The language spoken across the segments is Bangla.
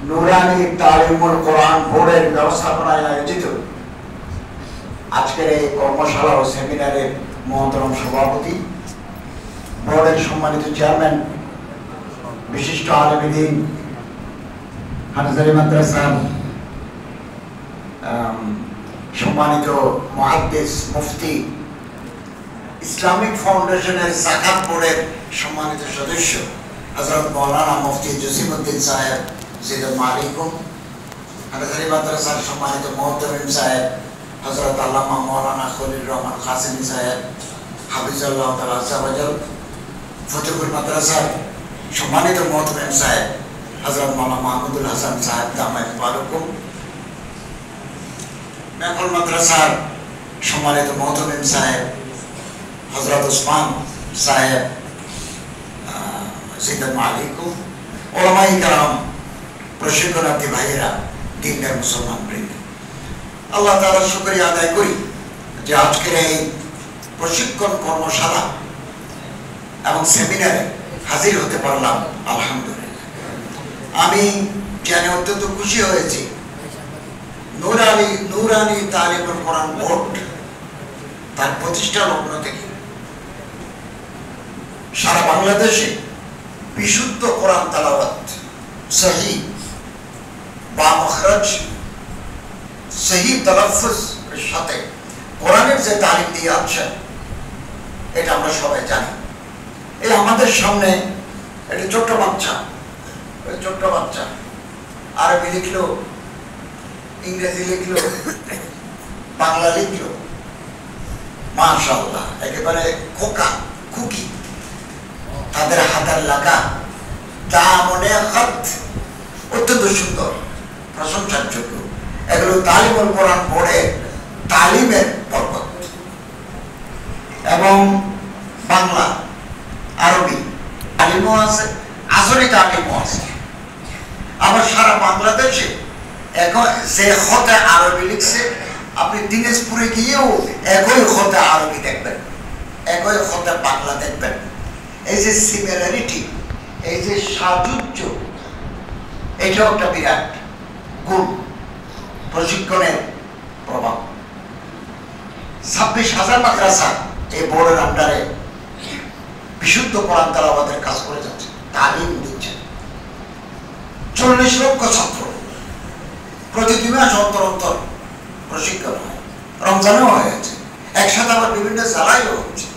নুরানি তালিমুল কোরআন বোর্ডের ব্যবস্থাপনায় আয়োজিত আজকের এই কর্মশালা ও সেমিনারের মহতরম সভাপতি, বোর্ডের সম্মানিত চেয়ারম্যান, বিশিষ্ট আলেম দ্বীন হাটহাজারী মাদ্রাসার সম্মানিত মুহাদ্দিস মুফতি, ইসলামিক ফাউন্ডেশনের যাকাত বোর্ডের সম্মানিত সদস্য হযরত মাওলানা মুফতি জসিমউদ্দিন সাহেব, আসসালামু আলাইকুম। হাটহাজারী মাদ্রাসার সম্মানিত মুহতামিম সাহেব হযরত আল্লামা মাওলানা খলিল রহমান কাসেমি সাহেব হাফিজাল্লাহ তাআলা আযওয়াজাল, ফতেপুর মাদ্রাসার সম্মানিত মুহতামিম সাহেব হযরত মাওলানা মাহমুদুল হাসান সাহেব দামাত বারকুম, মেহফল মাদ্রাসার সম্মানিত মুহতামিম সাহেব হযরত ওসমান সাহেব, আসসালামু আলাইকুম। ওলামায়ে কেরাম, প্রশিক্ষণার্থী ভাইয়েরা, দিনদার মুসলমান বৃন্দ, আল্লাহ তাআলার শুকরিয়া আদায় করি যে আজকের এই প্রশিক্ষণ কর্মশালা এবং সেমিনারে হাজির হতে পারলাম। আলহামদুলিল্লাহ, আমি জেনে অত্যন্ত খুশি হয়েছি নুরানি তালিমুল কোরআন বোর্ড তার প্রতিষ্ঠা লগ্ন থেকে সারা বাংলাদেশে বিশুদ্ধ কোরআন তেলাওয়াত সহি বা মখরাজ, সহি তালাফফুজ এর সাথে কোরআনের যে তালিম দিয়ে আছেন এটা আমরা সবাই জানি। এই আমাদের সামনে একটা ছোট্ট বাচ্চা আরবি লিখলো, ইংরেজি লিখলো, বাংলা লিখলো, মাশাআল্লাহ, একেবারে খুকি তাদের হাতের লেখা দামনে খত অত্যন্ত সুন্দর, প্রশংসার যোগ্য। এগুলো তালিমুল কোরআন বোর্ডের তালিমের বরকত। এবং বাংলা, আরবি তালিমও আছে, আসরি তালিমও আছে। আবার সারা বাংলাদেশে এখন যে খতে আরবি লিখছে, আপনি দিনাজপুরে গিয়েও একই খতে আরবি দেখবেন, একই খতে বাংলা দেখবেন। এই যে সিমিলারিটি, এই যে সাযুজ্য, এটাও একটা বিরাট গুণ, প্রশিক্ষণের প্রভাব। 26,000 মাদ্রাসা এই বোর্ডের আন্ডারে বিশুদ্ধ কোরআন তেলাওয়াতের কাজ করে যাচ্ছে, তালিম দিচ্ছে। 40 লক্ষ ছাত্র প্রতি 2 মাস অন্তর অন্তর প্রশিক্ষণ হয়, রমজানেও হয়েছে, একসাথে আবার বিভিন্ন জেলায়ও হচ্ছে।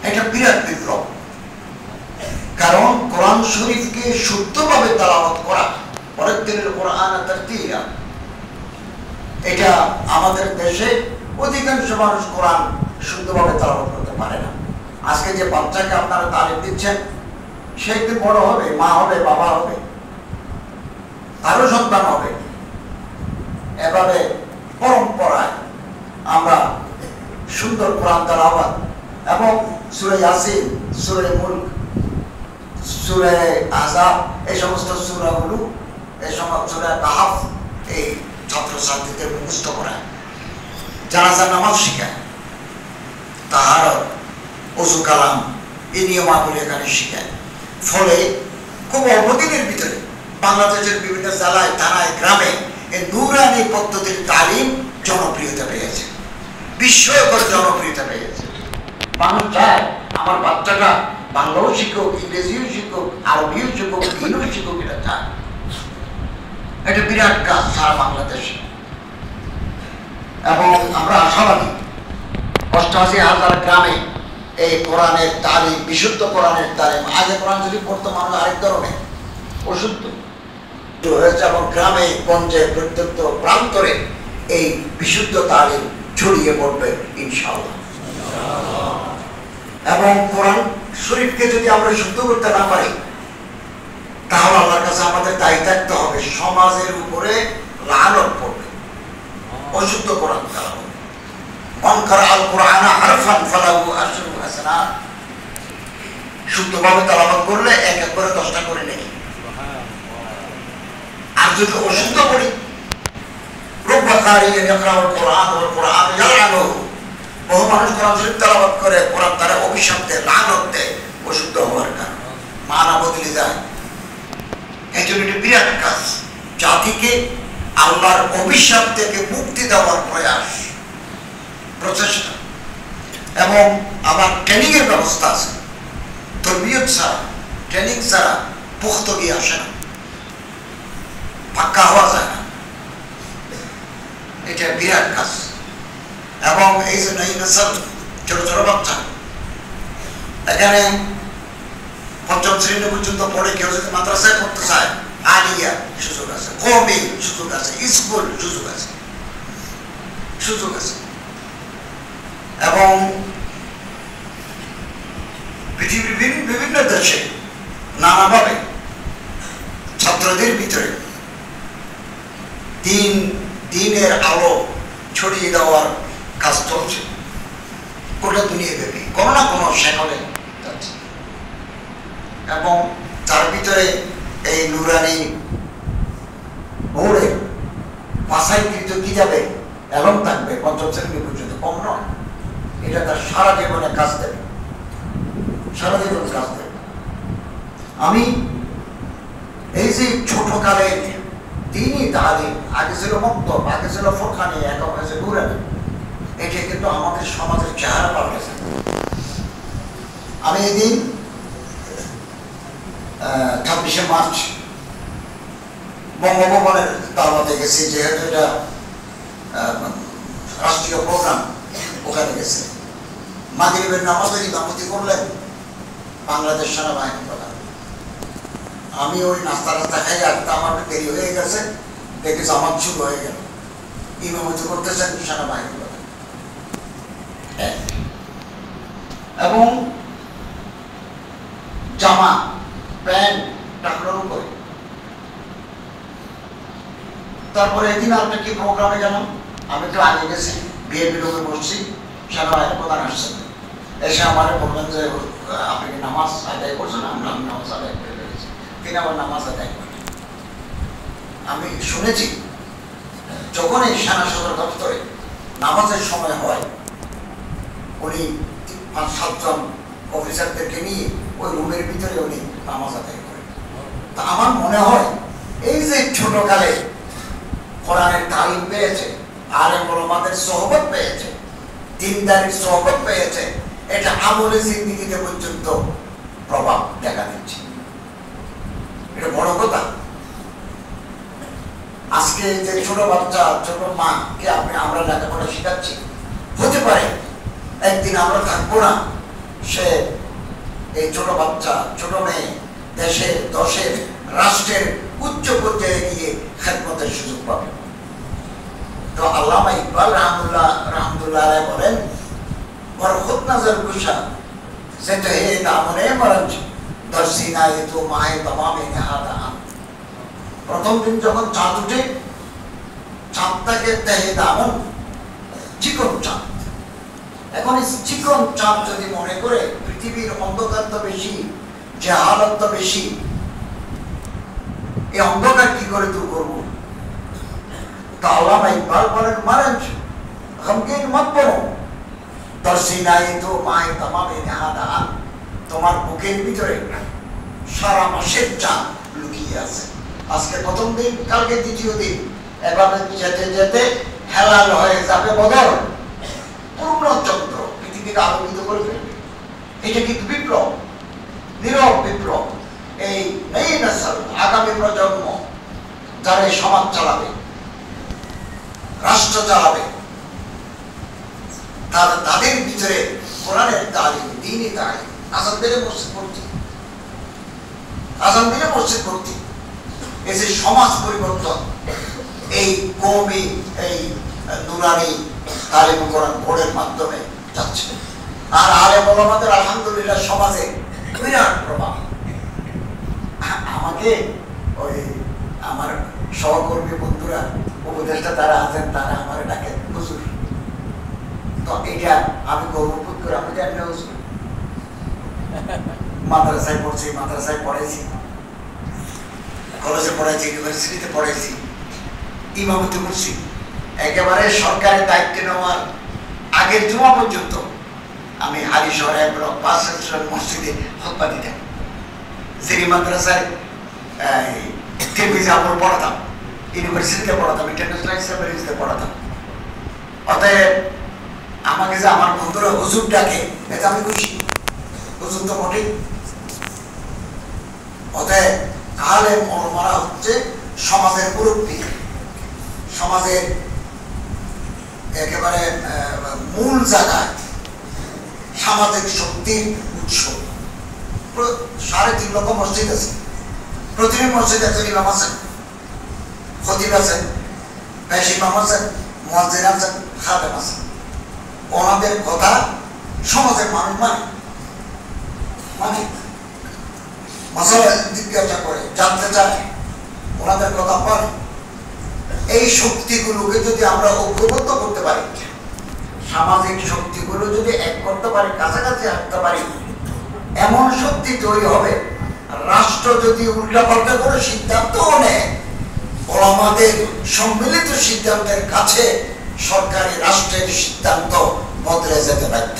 এটা বিরাট বিপ্লব, কারণ কোরআন শরীফকে শুদ্ধভাবে তেলাওয়াত করা, পরাত্তিলিল কোরআন তারতিলা, এটা আমাদের দেশে অধিকাংশ মানুষ কোরআন শুদ্ধভাবে তেলাওয়াত করতে পারে না। আজকে যে বাচ্চাকে আপনারা তালিম দিচ্ছেন, সে একদিন বড় হবে, মা হবে, বাবা হবে, আরো সন্তান হবে। এভাবে পরম্পরায় আমরা সুন্দর কোরআন তেলাওয়াত এবং সূরা ইয়াসিন, সূরা মুলক, সূরা আহজাব, এই সমস্ত সূরাগুলো, এই সমস্ত সূরা কাহফ এই ছাত্রছাত্রীদের মুখস্থ করায়, জানাজা নামাজ শিখায়, তাহারত, ওযু কালাম, এই নিয়মাবলী এখানে শিখায়। ফলে খুব অল্প দিনের ভিতরে বাংলাদেশের বিভিন্ন জেলায়, থানায়, গ্রামে এই নুরানি পদ্ধতির তালিম জনপ্রিয়তা পেয়েছে, বিস্ময়কর জনপ্রিয়তা পেয়েছে। মানুষ চায় আমার বাচ্চাটা বাংলাও শিক্ষক, ইংরেজিও শিক্ষক, আরবিও শিক্ষক, দিনও শিক্ষক, এটা চায়। এটা বিরাট কাজ সারা বাংলাদেশে। এবং আমরা আশাবাদী 88,000 গ্রামে এই কোরআনের তালিম, বিশুদ্ধ কোরআনের তালিম, আগে কোরআন যদি পড়তো মানুষ আরেক ধরনের অশুদ্ধ হয়েছে, এবং গ্রামে গঞ্জে প্রত্যন্ত প্রান্তরে এই বিশুদ্ধ তালিম ছড়িয়ে পড়বে ইনশাআল্লাহ। এবং কোরআন শরীফকে যদি আমরা শুদ্ধ করতে না পারি, তাহলে আল্লাহর কাছে আমাদের দায়ী থাকতে হবে, সমাজের উপরে লানত পড়বে অশুদ্ধ কোরআন তেলাওয়াত। মান কারাআল কুরআনা হারফান ফালাহু আশরু হাসানাত, শুদ্ধভাবে তেলাওয়াত করলে এক এক করে 10টা করে নেই। আর যদি অশুদ্ধ পড়ি, রব্বা কারিয়ান ইয়াকরাউল কুরআন ওয়াল কুরআন ইয়ালানুহু, বহু মানুষ কোরআন শরীফ তেলাওয়াত করে, কোরআন তারা অভিশাপ দেয়, লানত দেয় অশুদ্ধ হওয়ার কারণে, মানা বদলে যায়। এই জন্য এটা বিরাট কাজ, জাতিকে আল্লাহর অভিশাপ থেকে মুক্তি দেওয়ার প্রয়াস, প্রচেষ্টা। এবং আবার ট্রেনিং এর ব্যবস্থা আছে। তরবিয়ত ছাড়া, ট্রেনিং ছাড়া পুখতগি আসে না, পাক্কা হওয়া যায় না। এটা বিরাট কাজ। এবং এই জন্য এই নসল ছোট ছোট বাচ্চা এখানে পঞ্চম শ্রেণী পর্যন্ত পড়ে কেউ যদি মাদ্রাসায় পড়তে চায়, আলিয়া সুযোগ আছে, কওমি সুযোগ আছে, স্কুল সুযোগ আছে, সুযোগ আছে। এবং পৃথিবীর বিভিন্ন দেশে নানাভাবে ছাত্রদের ভিতরে দিনের আলো ছড়িয়ে দেওয়ার কাজ চলছে। গোটা দুনিয়া ব্যাপী কোনো না কোনো সেকলে যাচ্ছে। এবং তার ভিতরে এই নুরানি বোর্ডে বাছাইকৃত কি যাবে এবং থাকবে পঞ্চম শ্রেণী পর্যন্ত, কম নয়। এটা তার সারা জীবনে কাজ দেবে, সারা জীবনে কাজ দেবে। আমি এই যে ছোটকালে দিনই তালিম, আগে ছিল মক্তব, আগে ছিল ফোরখানি, এখন হয়েছে নুরানি, এটা কিন্তু আমাদের সমাজের চেহারা পাল্টেছে। আমি এদিন 26শে মার্চ বঙ্গভবনের দাওয়াতে গেছি, যেহেতু এটা রাষ্ট্রীয় প্রোগ্রাম, ওখানে গেছে। মাগরিবের নামাজে ইমামতি করলেন বাংলাদেশ সেনাবাহিনী প্রধান। আমি ওই নাস্তা খাই, আসতে আমার দেরি হয়ে গেছে, দেখে জামাত শুরু হয়ে গেল। ইমামতি করতেছেন সেনাবাহিনী প্রধান। এবং জামা প্যান্ট টাকলার উপরে। তারপরে একদিন আপনি কি প্রোগ্রামে গেলাম, আমি তো আগে গেছি, বিএনপি লোকে বসছি, সেনাবাহিনী প্রধান আসছেন। এসে আমারে বললেন যে আপনি কি নামাজ আদায় করছেন? আমরা নামাজ আদায় করে ফেলেছি। তিনি আবার নামাজ আদায় করেন। আমি শুনেছি যখন এই সেনা সদর দপ্তরে নামাজের সময় হয়, উনি 5-7 জন অফিসারদেরকে নিয়ে ওই রুমের ভিতরে উনি নামাজ আদায় করেন। তা আমার মনে হয় এই যে ছোটকালে কোরআনের তালিম পেয়েছে, আলেম ওলামাদের সোহবত পেয়েছে, দিনদারির সোহবত পেয়েছে, এটা আমলে জিন্দেগিতে পর্যন্ত প্রভাব দেখা দিচ্ছে। এটা বড় কথা। আজকে যে ছোট বাচ্চা, ছোট মাকে আমরা লেখাপড়া শেখাচ্ছি, হতে পারে একদিন আমরা থাকবো না, সে এই ছোট বাচ্চা, ছোট মেয়ে দেশের, দশের, রাষ্ট্রের উচ্চ পর্যায়ে গিয়ে খেদমতের সুযোগ পাবে। তো আল্লামা ইকবাল রহমতুল্লাহ বলেন, বরখুদ নজর কুশা সে তো হে দামনে মরঞ্জ দর্শিনা এ তো মায়ে তমামে নেহাদা। প্রথম দিন যখন চাঁদ উঠে, চাঁদটাকে তেহে দামন, চিকন চাঁদ। এখন চিকন চাঁদ যদি মনে করে পৃথিবীর অন্ধকার তো বেশি, জাহালত তো বেশি, এই অন্ধকার কি করে দূর করবো? তা আল্লামা ইকবাল বলেন, মারঞ্জ গমগীন মত পড়ো, দর্শিনায় তো মায়ে তমামে নেহাদা। তোমার বুকের ভিতরে সারা মাসের চাঁদ লুকিয়ে আছে। আজকে প্রথম দিন, কালকে দ্বিতীয় দিন, এভাবে যেতে যেতে হেলাল হয়ে যাবে বদর, পূর্ণচন্দ্র পৃথিবীকে আলোকিত করে ফেলবে। এটা কিন্তু বিপ্লব, নীরব বিপ্লব। এই নেই নসল, আগামী প্রজন্ম যারা এই সমাজ চালাবে, রাষ্ট্র চালাবে, তাদের ভিতরে কোরআনের তালিম, দ্বীনি তালিম। আজান দিলে মসজিদ ভর্তি, আজান দিলে মসজিদ ভর্তি। এই যে সমাজ পরিবর্তন, এই কওমি, এই নুরানি তালিম কোরআন বোর্ডের মাধ্যমে যাচ্ছে। আর আলেম ওলামাদের আলহামদুলিল্লাহ সমাজে বিরাট প্রভাব। আমাকে ওই আমার সহকর্মী বন্ধুরা, উপদেষ্টা তারা আছেন, তারা আমার ডাকে হুজুর। তো এটা আমি গর্ববোধ করে, আমি জানি না হুজুর, মাদ্রাসায় পড়ছি, মাদ্রাসায় পড়েছি, কলেজে পড়াইছি, ইউনিভার্সিটিতে পড়াইছি, ইমামতি করছি। একেবারে সরকারের দায়িত্ব নেওয়ার আগের জুমা পর্যন্ত আমি হারি শহরে মসজিদে খুতবা দিতাম। যিনি মাদ্রাসায় পড়াতাম, ইউনিভার্সিটিতে পড়াতাম, ইন্টারন্যাশনাল স্টাডিজে পড়াতাম। অতএব আমাকে যে আমার বন্ধুরা হুজুর ডাকে, এতে আমি খুশি। হুজুর তো মোটেই। অতএব আলেম ওলামারা হচ্ছে সমাজের মুরব্বী, সমাজের একেবারে মূল জায়গায় সামাজিক শক্তির উৎস। 3.5 লক্ষ মসজিদ আছে, প্রতিটি মসজিদে একজন ইমাম আছেন, খতিব আছেন, পেশ ইমাম আছেন, মুয়াজ্জিন আছেন, খাদেম আছেন। ওনাদের কথা সমাজের মানুষ মানে মাসালা জিজ্ঞাসা করে, জানতে চায়, ওনাদের কথা বলে। এই শক্তিগুলোকে যদি আমরা ঐক্যবদ্ধ করতে পারি, সামাজিক শক্তিগুলো যদি এক করতে পারি, কাছাকাছি আনতে পারি, এমন শক্তি তৈরি হবে। রাষ্ট্র যদি উল্টাপাল্টা করে সিদ্ধান্ত নেয়, ওলামাদের সম্মিলিত সিদ্ধান্তের কাছে সরকারি রাষ্ট্রের সিদ্ধান্ত বদলে যেতে বাধ্য।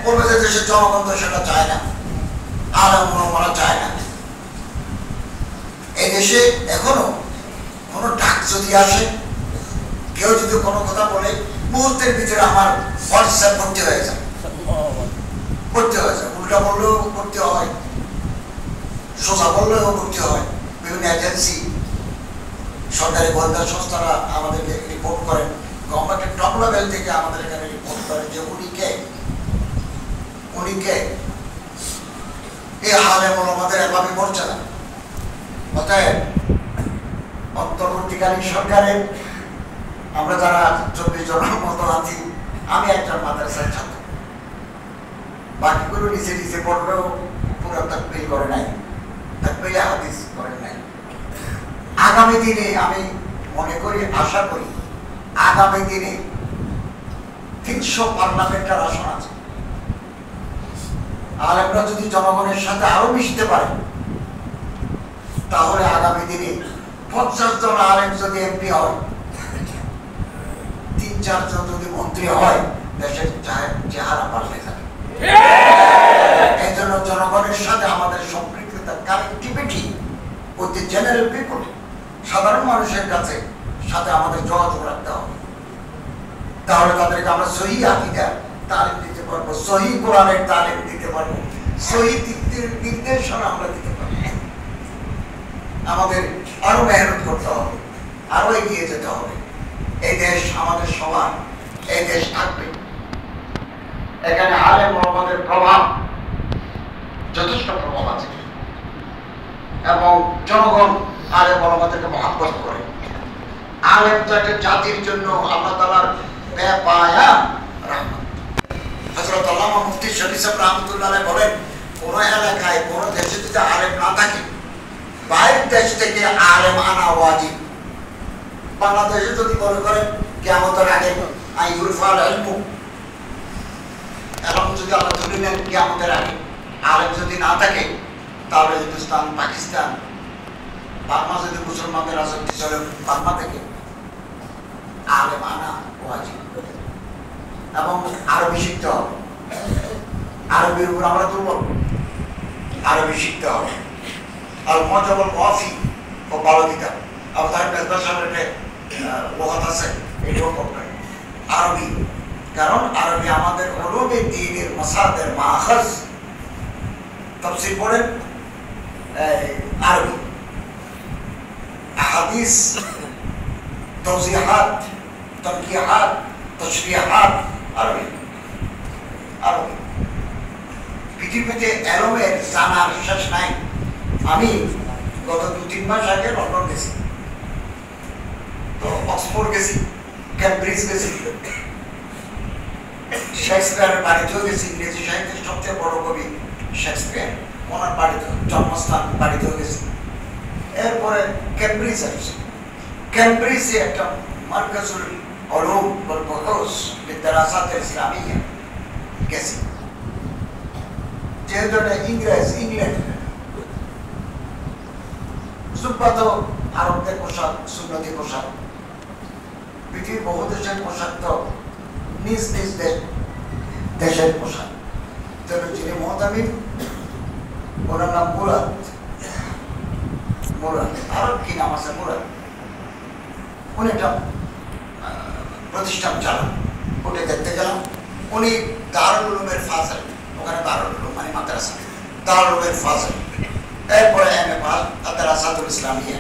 বলবে যে দেশের জনগণ তো সেটা চায় না, আলেম ওলামারা চায় না। এই দেশে এখনো কোনো ডাক যদি আসে, কেউ যদি কোনো কথা বলে, মুহূর্তের ভিতরে আমার হোয়াটসঅ্যাপ ভর্তি হয়ে যায়, উল্টা বললেও করতে হয়, সোজা বললেও করতে হয়। বিভিন্ন এজেন্সি, সরকারি গোয়েন্দা সংস্থারা আমাদেরকে রিপোর্ট করেন, গভর্নমেন্টের টপ লেভেল থেকে আমাদের এখানে রিপোর্ট করেন যে উনিকে এই আলেম ওলামাদের এভাবে করছে না। অতএব অন্তর্বর্তীকালীন সরকারের আমরা যারা 24 জনের মতো আছি, আমি একজন মাদ্রাসার ছাত্র, বাকিগুলো নিচে নিচে পড়লেও পুরো তাকবীর করে নাই, তাকবীরে হাদিস করেন নাই। আগামী দিনে আমি মনে করি, আশা করি, আগামী দিনে 300 পার্লামেন্টের আসন আছে। আলেমরা যদি জনগণের সাথে আরো মিশতে পারে, তাহলে আগামী দিনে 50 জন আলেম যদি এমপি হয়, 3-4 জন যদি মন্ত্রী হয়, দেশের চেহারা পাল্টে যাবে। এই জন্য জনগণের সাথে আমাদের সম্পৃক্ততা, connectivity with the general people, সাধারণ মানুষের কাছে সাথে আমাদের যোগাযোগ রাখতে হবে। তাহলে তাদেরকে আমরা সহি আকীদার তালিম দিতে পারবো, সহি কোরআনের তালিম দিতে পারবো, সহি নির্দেশনা আমরা দিতে পারবো। আমাদের আরো মেহনত করতে হবে, আরো এগিয়ে যেতে হবে। এই দেশ আমাদের সবার, এই দেশ থাকবে। এখানে আলেম ওলামাদের প্রভাব, যথেষ্ট প্রভাব আছে, এবং জনগণ আলেম ওলামাদেরকে মহব্বত করে। আলেম যাতে জাতির জন্য আল্লাহ তাআলার বেপায়া রহমত। হযরত আল্লামা মুফতি শফি সাহেব রাহমাতুল্লাহ আলাইহি বলেন, কোন এলাকায় কোন দেশে যদি আলেম না থাকে, বাইরের দেশ থেকে আলেম আনা ওয়াজিব। বাংলাদেশে যদি মনে করেন কিয়ামতের আগে আইয়ুরফাল ইলমু, এরকম যদি আল্লাহ ধরে নেন কিয়ামতের আগে আলেম যদি না থাকে, তাহলে হিন্দুস্তান, পাকিস্তান, বার্মা যদি মুসলমানদের রাজত্ব চলে, বার্মা থেকে আলেম আনা ওয়াজিব। এবং আরবি শিখতে হবে, আরবির উপর আমরা দুর্বল, আরবি শিখতে হবে। আর মজাবল ওয়াফি খুব ভালো কিতাব, আপনার মেজবাসের লোহাত আছে, এটাও করবেন আরবি। কারণ আরবি আমাদের উলুমে দ্বীনের মাসাদের মাখাজ। তাফসীর পড়েন আরবি, হাদিস, তাওজিহাত, তানকিহাত, তাশরিহাত আরবি। আরবি পৃথিবীতে এলমের জানার শেষ নাই। আমি গত 2-3 মাস আগে লন্ডন গেছি, তো অক্সফোর্ড গেছি, ক্যামব্রিজ গেছি, শেক্সপিয়ারের বাড়িতেও গেছি। ইংরেজি সাহিত্যের সবচেয়ে বড় কবি শেক্সপিয়ার, ওনার বাড়িতে জন্মস্থান, বাড়িতেও গেছি। এরপরে ক্যামব্রিজ আসছি। ক্যামব্রিজে একটা মার্কাজুল উলুম ওয়াল বুহুস লিদ-দারাসাত ইসলামিয়া গেছি। যেহেতু ইংল্যান্ড, জুব্বা তো আরবদের পোশাক, সুন্নতি পোশাক। পৃথিবীর বহু দেশের পোশাক তো নিজ নিজ দেশের পোশাক। তবে যিনি মুহতামিম, ওনার নাম মুরাদ, আরো কি নাম আছে মুরাদ, উনি একটা প্রতিষ্ঠান চালান। ওটা দেখতে গেলাম। উনি দারুল উলুমের ফাজল, ওখানে দারুল উলুম মানে মাদ্রাসা, দারুল উলুমের ফাজল, এরপরে এম এ পাস আদারাসাতুল ইসলামিয়া,